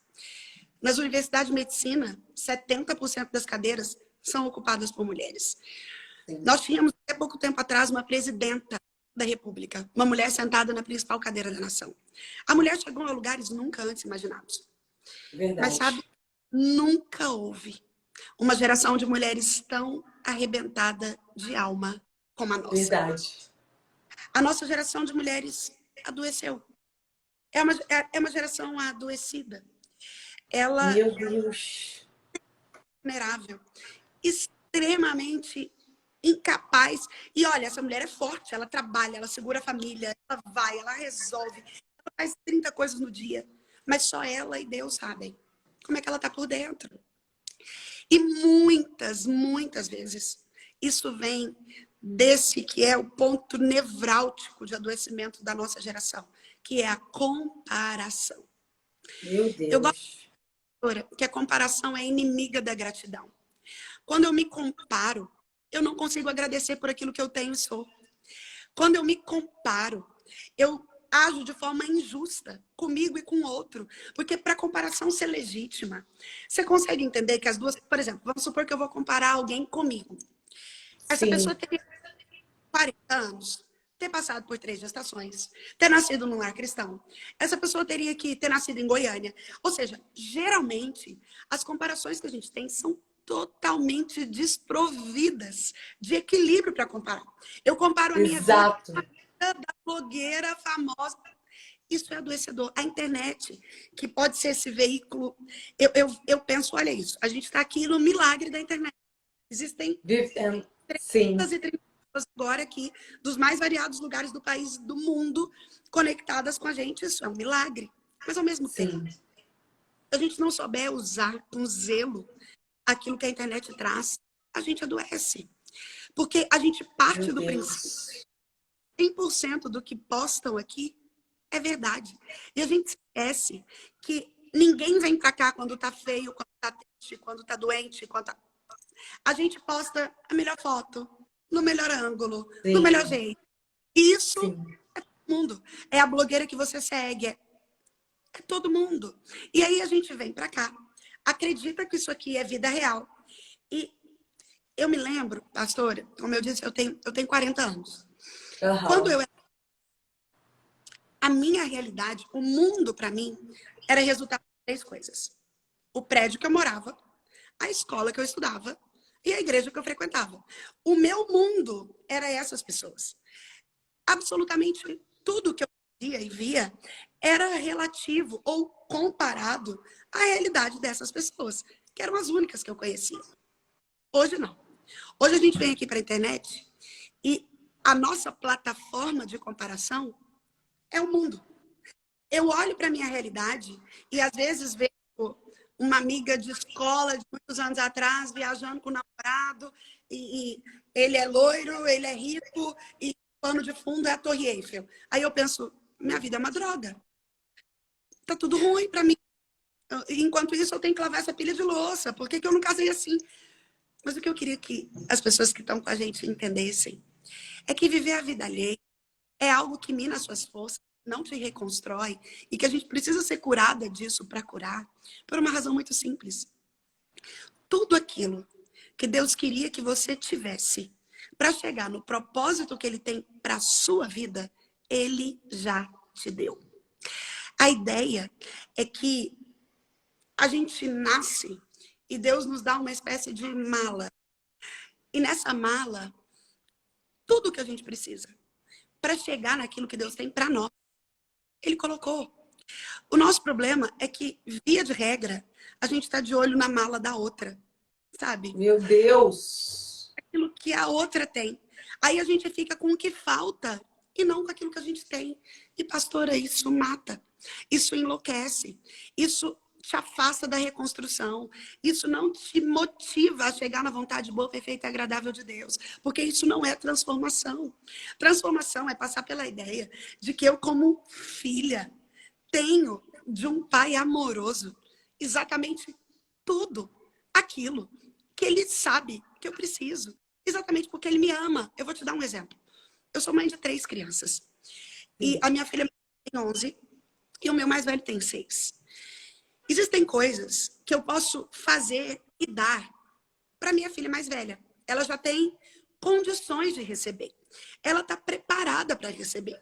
Speaker 2: Nas universidades de medicina, 70% das cadeiras são ocupadas por mulheres.
Speaker 1: Sim.
Speaker 2: Nós tínhamos, até pouco tempo atrás, uma presidenta da República, uma mulher sentada na principal cadeira da nação. A mulher chegou a lugares nunca antes imaginados.
Speaker 1: Verdade.
Speaker 2: Mas sabe, nunca houve uma geração de mulheres tão arrebentada de alma como a nossa.
Speaker 1: Verdade.
Speaker 2: A nossa geração de mulheres adoeceu. É uma geração adoecida. Ela
Speaker 1: Meu Deus.
Speaker 2: é vulnerável, extremamente incapaz. E olha, essa mulher é forte, ela trabalha, ela segura a família, ela vai, ela resolve, ela faz 30 coisas no dia. Mas só ela e Deus sabem como é que ela está por dentro. E muitas vezes, isso vem desse que é o ponto nevrálgico de adoecimento da nossa geração, que é a comparação.
Speaker 1: Meu Deus.
Speaker 2: Eu gosto que a comparação é inimiga da gratidão. Quando eu me comparo, eu não consigo agradecer por aquilo que eu tenho e sou. Quando eu me comparo, eu ajo de forma injusta comigo e com o outro. Porque para a comparação ser legítima, você consegue entender que as duas... Por exemplo, vamos supor que eu vou comparar alguém comigo. Essa
Speaker 1: Sim.
Speaker 2: pessoa tem 40 anos, ter passado por 3 gestações, ter nascido num lar cristão. Essa pessoa teria que ter nascido em Goiânia. Ou seja, geralmente, as comparações que a gente tem são totalmente desprovidas de equilíbrio para comparar. Eu comparo a minha
Speaker 1: Exato.
Speaker 2: vida da blogueira famosa. Isso é adoecedor. A internet, que pode ser esse veículo... Eu penso, olha isso, a gente está aqui no milagre da internet. Existem 330 pessoas agora aqui, dos mais variados lugares do país, do mundo, conectadas com a gente. Isso é um milagre. Mas, ao mesmo tempo, se a gente não souber usar com zelo aquilo que a internet traz, a gente adoece. Porque a gente parte do princípio 100% do que postam aqui é verdade. E a gente esquece que ninguém vem pra cá quando tá feio, quando tá triste, quando tá doente, quando tá... A gente posta a melhor foto, no melhor ângulo, no melhor jeito. Isso é todo mundo. É a blogueira que você segue, é todo mundo. E aí a gente vem pra cá, acredita que isso aqui é vida real. E eu me lembro, pastora, como eu disse, eu tenho 40 anos.
Speaker 1: Uhum.
Speaker 2: Quando eu... A minha realidade, o mundo para mim, era resultado de 3 coisas. O prédio que eu morava, a escola que eu estudava e a igreja que eu frequentava. O meu mundo era essas pessoas. Absolutamente tudo que eu via e via era relativo ou comparado à realidade dessas pessoas, que eram as únicas que eu conhecia. Hoje não. Hoje a gente vem aqui para a internet e a nossa plataforma de comparação é o mundo. Eu olho para a minha realidade e às vezes vejo uma amiga de escola de muitos anos atrás viajando com o namorado e ele é loiro, ele é rico e o pano de fundo é a Torre Eiffel. Aí eu penso, minha vida é uma droga. Tá tudo ruim para mim. Enquanto isso eu tenho que lavar essa pilha de louça. Por que eu não casei assim? Mas o que eu queria que as pessoas que estão com a gente entendessem é que viver a vida alheia é algo que mina as suas forças, não te reconstrói, e que a gente precisa ser curada disso para curar, por uma razão muito simples. Tudo aquilo que Deus queria que você tivesse para chegar no propósito que Ele tem para a sua vida, Ele já te deu. A ideia é que a gente nasce e Deus nos dá uma espécie de mala. E nessa mala, tudo que a gente precisa para chegar naquilo que Deus tem para nós, Ele colocou. O nosso problema é que, via de regra, a gente está de olho na mala da outra, sabe?
Speaker 1: Meu Deus!
Speaker 2: Aquilo que a outra tem. Aí a gente fica com o que falta e não com aquilo que a gente tem. E, pastora, isso mata. Isso enlouquece. Isso te afasta da reconstrução. Isso não te motiva a chegar na vontade boa, perfeita e agradável de Deus. Porque isso não é transformação. Transformação é passar pela ideia de que eu, como filha, tenho de um pai amoroso exatamente tudo aquilo que ele sabe que eu preciso. Exatamente porque ele me ama. Eu vou te dar um exemplo. Eu sou mãe de 3 crianças. E a minha filha tem 11, e o meu mais velho tem 6. Existem coisas que eu posso fazer e dar para minha filha mais velha. Ela já tem condições de receber. Ela está preparada para receber.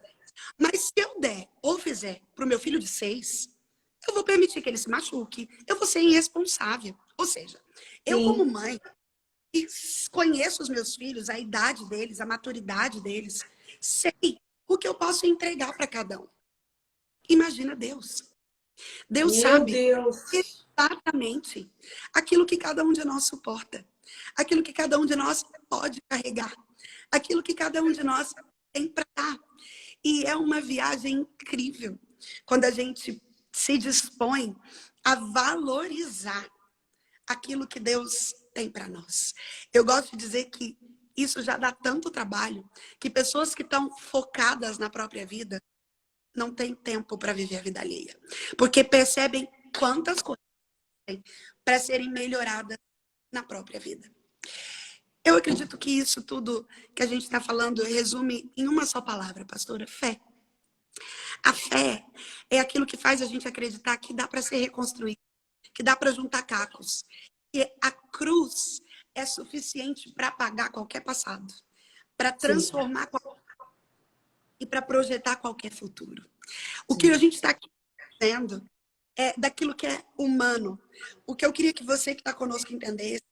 Speaker 2: Mas se eu der ou fizer para o meu filho de 6, eu vou permitir que ele se machuque. Eu vou ser irresponsável. Ou seja, eu como
Speaker 1: Sim.
Speaker 2: mãe, e conheço os meus filhos, a idade deles, a maturidade deles, sei o que eu posso entregar para cada um. Imagina Deus. Deus
Speaker 1: Meu
Speaker 2: sabe
Speaker 1: Deus.
Speaker 2: exatamente aquilo que cada um de nós suporta, aquilo que cada um de nós pode carregar, aquilo que cada um de nós tem para dar. E é uma viagem incrível quando a gente se dispõe a valorizar aquilo que Deus tem para nós. Eu gosto de dizer que isso já dá tanto trabalho que pessoas que estão focadas na própria vida não têm tempo para viver a vida alheia, porque percebem quantas coisas têm para serem melhoradas na própria vida. Eu acredito que isso tudo que a gente está falando resume em uma só palavra, pastora: fé. A fé é aquilo que faz a gente acreditar que dá para ser reconstruído, que dá para juntar cacos, que a cruz é suficiente para apagar qualquer passado, para
Speaker 1: Sim,
Speaker 2: transformar e para projetar qualquer futuro. O que a
Speaker 1: sim.
Speaker 2: gente está aqui dizendo é daquilo que é humano. O que eu queria que você que está conosco entendesse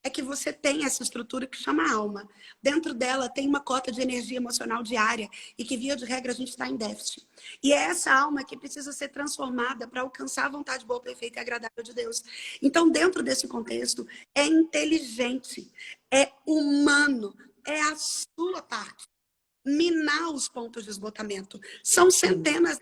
Speaker 2: é que você tem essa estrutura que chama alma. Dentro dela tem uma cota de energia emocional diária e que, via de regra, a gente está em déficit. E é essa alma que precisa ser transformada para alcançar a vontade boa, perfeita e agradável de Deus. Então, dentro desse contexto, é inteligente, é humano, é a sua parte. Minar os pontos de esgotamento. São
Speaker 1: Sim,
Speaker 2: centenas,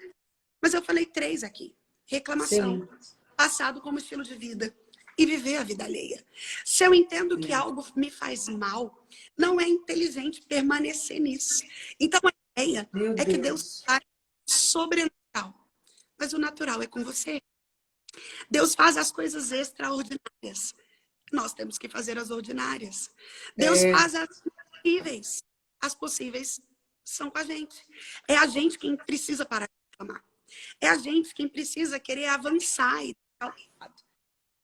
Speaker 2: mas eu falei 3 aqui. Reclamação,
Speaker 1: sim,
Speaker 2: passado como estilo de vida e viver a vida alheia. Se eu entendo que
Speaker 1: sim.
Speaker 2: algo me faz mal, não é inteligente permanecer nisso. Então a ideia
Speaker 1: Meu
Speaker 2: é que Deus
Speaker 1: Deus.
Speaker 2: faz sobrenatural, mas o natural é com você. Deus faz as coisas extraordinárias. Nós temos que fazer as ordinárias. Deus
Speaker 1: É,
Speaker 2: faz as possíveis. As possíveis são com a gente. É a gente quem precisa parar de reclamar. É a gente quem precisa querer avançar e deixar o lado.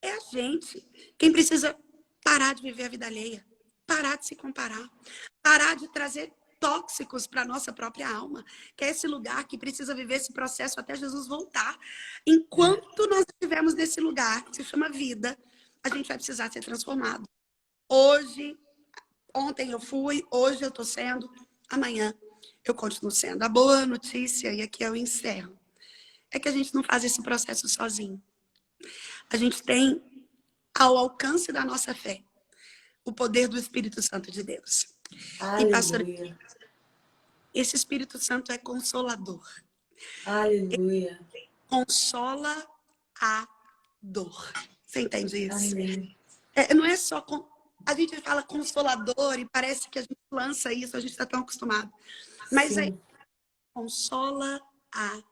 Speaker 2: É a gente quem precisa parar de viver a vida alheia, parar de se comparar, parar de trazer tóxicos para a nossa própria alma, que é esse lugar que precisa viver esse processo até Jesus voltar.
Speaker 1: é.
Speaker 2: Enquanto nós estivermos nesse lugar, que se chama vida, a gente vai precisar ser transformado. Hoje, ontem eu fui, hoje eu estou sendo, amanhã eu continuo sendo. A boa notícia, e aqui eu encerro, é que a gente não faz esse processo sozinho. A gente tem ao alcance da nossa fé o poder do Espírito Santo de Deus. E, pastor,
Speaker 1: Aleluia.
Speaker 2: esse Espírito Santo é consolador.
Speaker 1: Aleluia.
Speaker 2: Consola a dor. Você entende isso?
Speaker 1: Amém.
Speaker 2: Não é só... A gente fala consolador e parece que a gente lança isso, a gente está tão acostumado. Mas aí,
Speaker 1: Sim.
Speaker 2: consola a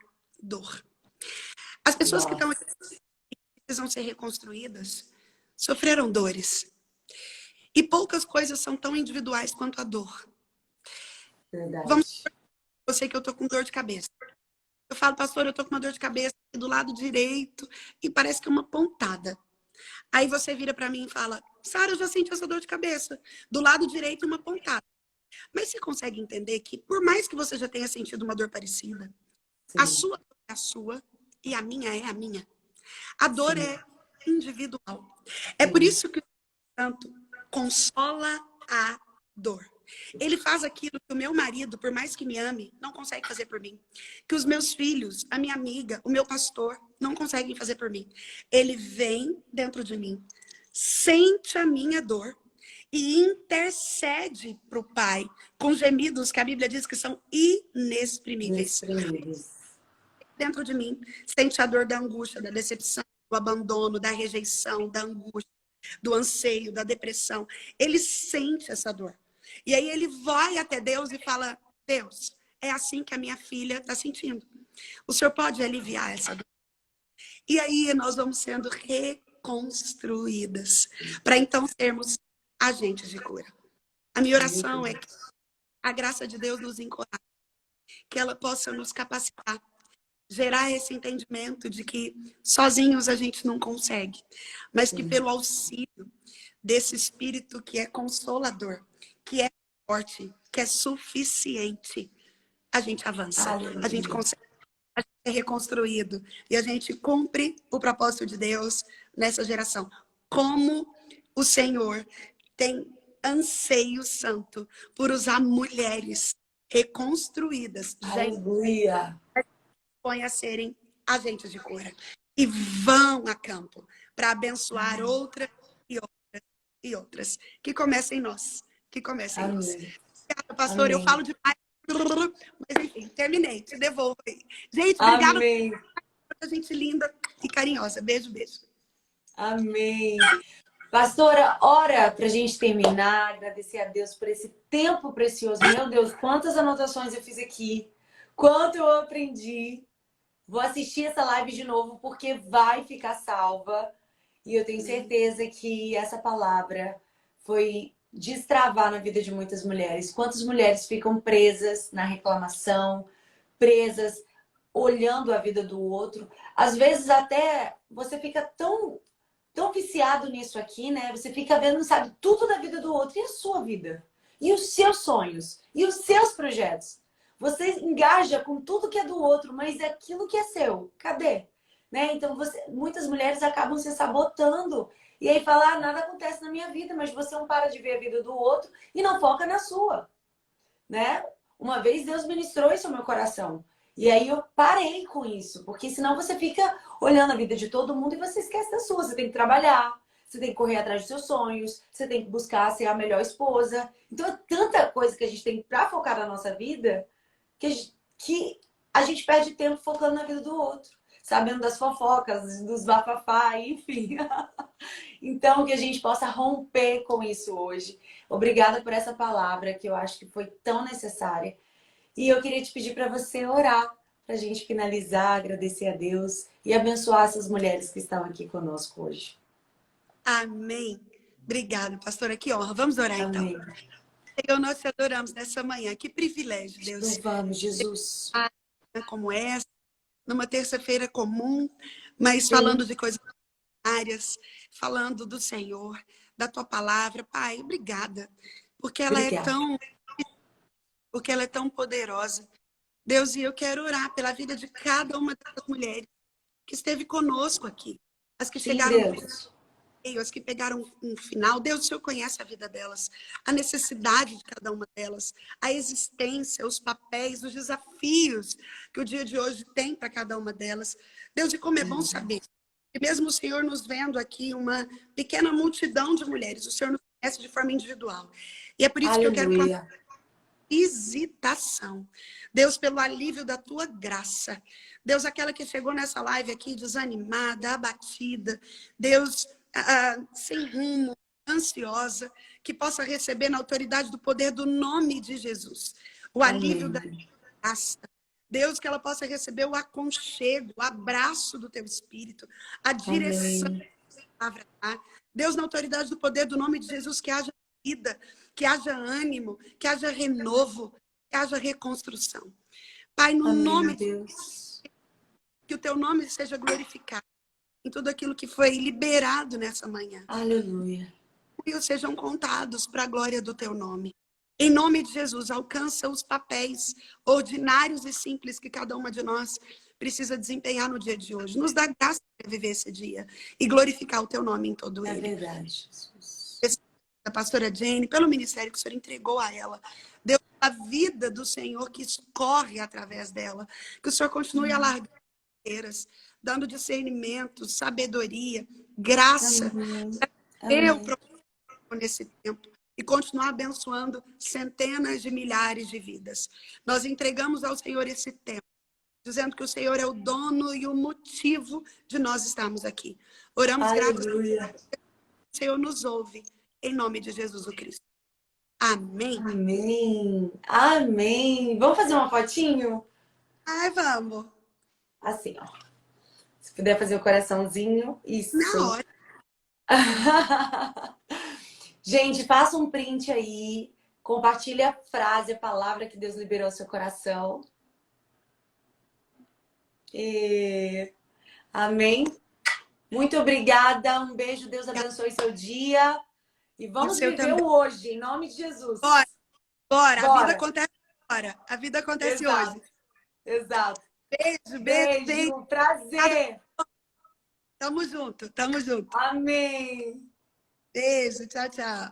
Speaker 2: dor. As pessoas que estão aqui,
Speaker 1: Nossa.
Speaker 2: precisam ser reconstruídas, sofreram dores. E poucas coisas são tão individuais quanto a dor. Vamos,
Speaker 1: Verdade.
Speaker 2: eu sei que eu tô com dor de cabeça. Eu falo, pastor, eu tô com uma dor de cabeça do lado direito e parece que é uma pontada. Aí você vira para mim e fala, Sara, eu já senti essa dor de cabeça. Do lado direito, uma pontada. Mas você consegue entender que, por mais que você já tenha sentido uma dor parecida, a
Speaker 1: Sim,
Speaker 2: sua dor é a sua e a minha é a minha. A dor
Speaker 1: sim,
Speaker 2: é individual. É por
Speaker 1: sim.
Speaker 2: isso que o Santo consola a dor. Ele faz aquilo que o meu marido, por mais que me ame, não consegue fazer por mim. Que os meus filhos, a minha amiga, o meu pastor, não conseguem fazer por mim. Ele vem dentro de mim, sente a minha dor e intercede para o Pai com gemidos que a Bíblia diz que são inexprimíveis.
Speaker 1: Inexprimíveis.
Speaker 2: Dentro de mim, sente a dor da angústia, da decepção, do abandono, da rejeição, da angústia, do anseio, da depressão. Ele sente essa dor. E aí ele vai até Deus e fala, Deus, é assim que a minha filha está sentindo. O Senhor pode aliviar essa dor? E aí nós vamos sendo reconstruídas, para então sermos agentes de cura. A minha
Speaker 1: Meu
Speaker 2: oração é que
Speaker 1: Deus.
Speaker 2: a graça de Deus nos encoraje, que ela possa nos capacitar gerar esse entendimento de que sozinhos a gente não consegue, mas que
Speaker 1: Sim.
Speaker 2: pelo auxílio desse Espírito que é consolador, que é forte, que é suficiente, a gente avança, a gente
Speaker 1: Aleluia.
Speaker 2: consegue, a gente é reconstruído e a gente cumpre o propósito de Deus nessa geração. Como o Senhor tem anseio santo por usar mulheres reconstruídas. Gente,
Speaker 1: Aleluia.
Speaker 2: põe a serem agentes de cura e vão a campo para abençoar
Speaker 1: Amém.
Speaker 2: outras e outras e outras. Que comecem em nós. Que comecem em nós.
Speaker 1: Amém.
Speaker 2: Obrigada, pastor. Eu
Speaker 1: Amém.
Speaker 2: falo demais. Mas enfim, terminei. Te devolvo aí. Gente, obrigada
Speaker 1: Amém.
Speaker 2: por gente linda e carinhosa. Beijo, beijo.
Speaker 1: Amém. Pastora, ora para a gente terminar, agradecer a Deus por esse tempo precioso. Meu Deus, quantas anotações eu fiz aqui, quanto eu aprendi. Vou assistir essa live de novo porque vai ficar salva. E eu tenho certeza que essa palavra foi destravar na vida de muitas mulheres. Quantas mulheres ficam presas na reclamação, presas olhando a vida do outro. Às vezes até você fica tão viciado nisso aqui, né? Você fica vendo, sabe, tudo da vida do outro. E a sua vida? E os seus sonhos? E os seus projetos? Você engaja com tudo que é do outro, mas é aquilo que é seu. Cadê? Né? Então, muitas mulheres acabam se sabotando. E aí fala, ah, nada acontece na minha vida, mas você não para de ver a vida do outro e não foca na sua. Né? Uma vez Deus ministrou isso ao meu coração. E aí eu parei com isso, porque senão você fica olhando a vida de todo mundo e você esquece da sua. Você tem que trabalhar, você tem que correr atrás dos seus sonhos, você tem que buscar ser a melhor esposa. Então é tanta coisa que a gente tem pra focar na nossa vida que a gente perde tempo focando na vida do outro, sabendo das fofocas, dos bafafá, enfim. Então, que a gente possa romper com isso hoje. Obrigada por essa palavra que eu acho que foi tão necessária. E eu queria te pedir para você orar, para a gente finalizar, agradecer a Deus e abençoar essas mulheres que estão aqui conosco hoje.
Speaker 2: Amém. Obrigada, pastora. Que honra. Vamos orar então.
Speaker 1: Amém.
Speaker 2: Senhor, nós te adoramos nessa manhã. Que privilégio, Deus.
Speaker 1: Louvamos, Jesus.
Speaker 2: Como essa, numa terça-feira comum, mas falando de coisas áreas, falando do Senhor, da tua palavra. Pai, obrigada, porque
Speaker 1: Obrigada.
Speaker 2: porque ela é tão poderosa. Deus, e eu quero orar pela vida de cada uma dessas mulheres que esteve conosco aqui, as que
Speaker 1: Sim,
Speaker 2: chegaram no
Speaker 1: Deus.
Speaker 2: meio, as que pegaram um final. Deus, o Senhor conhece a vida delas, a necessidade de cada uma delas, a existência, os papéis, os desafios que o dia de hoje tem para cada uma delas. Deus, e como é bom saber e mesmo o Senhor nos vendo aqui, uma pequena multidão de mulheres, o Senhor nos conhece de forma individual. E é por isso que eu quero
Speaker 1: Aleluia.
Speaker 2: visitação. Deus, pelo alívio da tua graça. Deus, aquela que chegou nessa live aqui desanimada, abatida. Deus, sem rumo, ansiosa, que possa receber na autoridade do poder do nome de Jesus. O alívio da
Speaker 1: Amém.
Speaker 2: graça. Deus, que ela possa receber o aconchego, o abraço do teu Espírito, a direção
Speaker 1: Amém.
Speaker 2: da palavra. Tá? Deus, na autoridade do poder do nome de Jesus, que haja vida, que haja ânimo, que haja renovo, que haja reconstrução. Pai, no
Speaker 1: Amém,
Speaker 2: nome
Speaker 1: meu
Speaker 2: de
Speaker 1: Deus.
Speaker 2: que o teu nome seja glorificado em tudo aquilo que foi liberado nessa manhã.
Speaker 1: Aleluia.
Speaker 2: E sejam contados para a glória do teu nome. Em nome de Jesus, alcança os papéis ordinários e simples que cada uma de nós precisa desempenhar no dia de hoje. Nos dá graça para viver esse dia e glorificar o teu nome em todo
Speaker 1: É
Speaker 2: ele.
Speaker 1: verdade, Jesus.
Speaker 2: A pastora Jane, pelo ministério que o Senhor entregou a ela. Deus, a vida do Senhor que escorre através dela. Que o Senhor continue alargando fronteiras, dando discernimento, sabedoria, graça.
Speaker 1: Amém.
Speaker 2: Eu
Speaker 1: Amém.
Speaker 2: nesse tempo e continuar abençoando centenas de milhares de vidas. Nós entregamos ao Senhor esse tempo, dizendo que o Senhor é o dono e o motivo de nós estarmos aqui. Oramos graças a
Speaker 1: Aleluia.
Speaker 2: o Senhor nos ouve, em nome de Jesus o Cristo. Amém.
Speaker 1: Amém. Amém. Vamos fazer uma fotinho?
Speaker 2: Ai, vamos.
Speaker 1: Assim, ó. Se puder fazer o coraçãozinho. Isso.
Speaker 2: Na hora.
Speaker 1: Gente, faça um print aí. Compartilhe a frase, a palavra que Deus liberou ao seu coração. E... Amém. Muito obrigada. Um beijo. Deus abençoe seu dia. E
Speaker 2: E o
Speaker 1: vamos
Speaker 2: seu
Speaker 1: viver
Speaker 2: também.
Speaker 1: o hoje, em nome de Jesus.
Speaker 2: Bora, bora. A vida
Speaker 1: Bora.
Speaker 2: acontece agora. A vida acontece
Speaker 1: Exato.
Speaker 2: hoje.
Speaker 1: Exato.
Speaker 2: Beijo, beijo, beijo.
Speaker 1: Beijo. Prazer.
Speaker 2: Tamo junto, tamo junto.
Speaker 1: Amém.
Speaker 2: Beijo, tchau, tchau.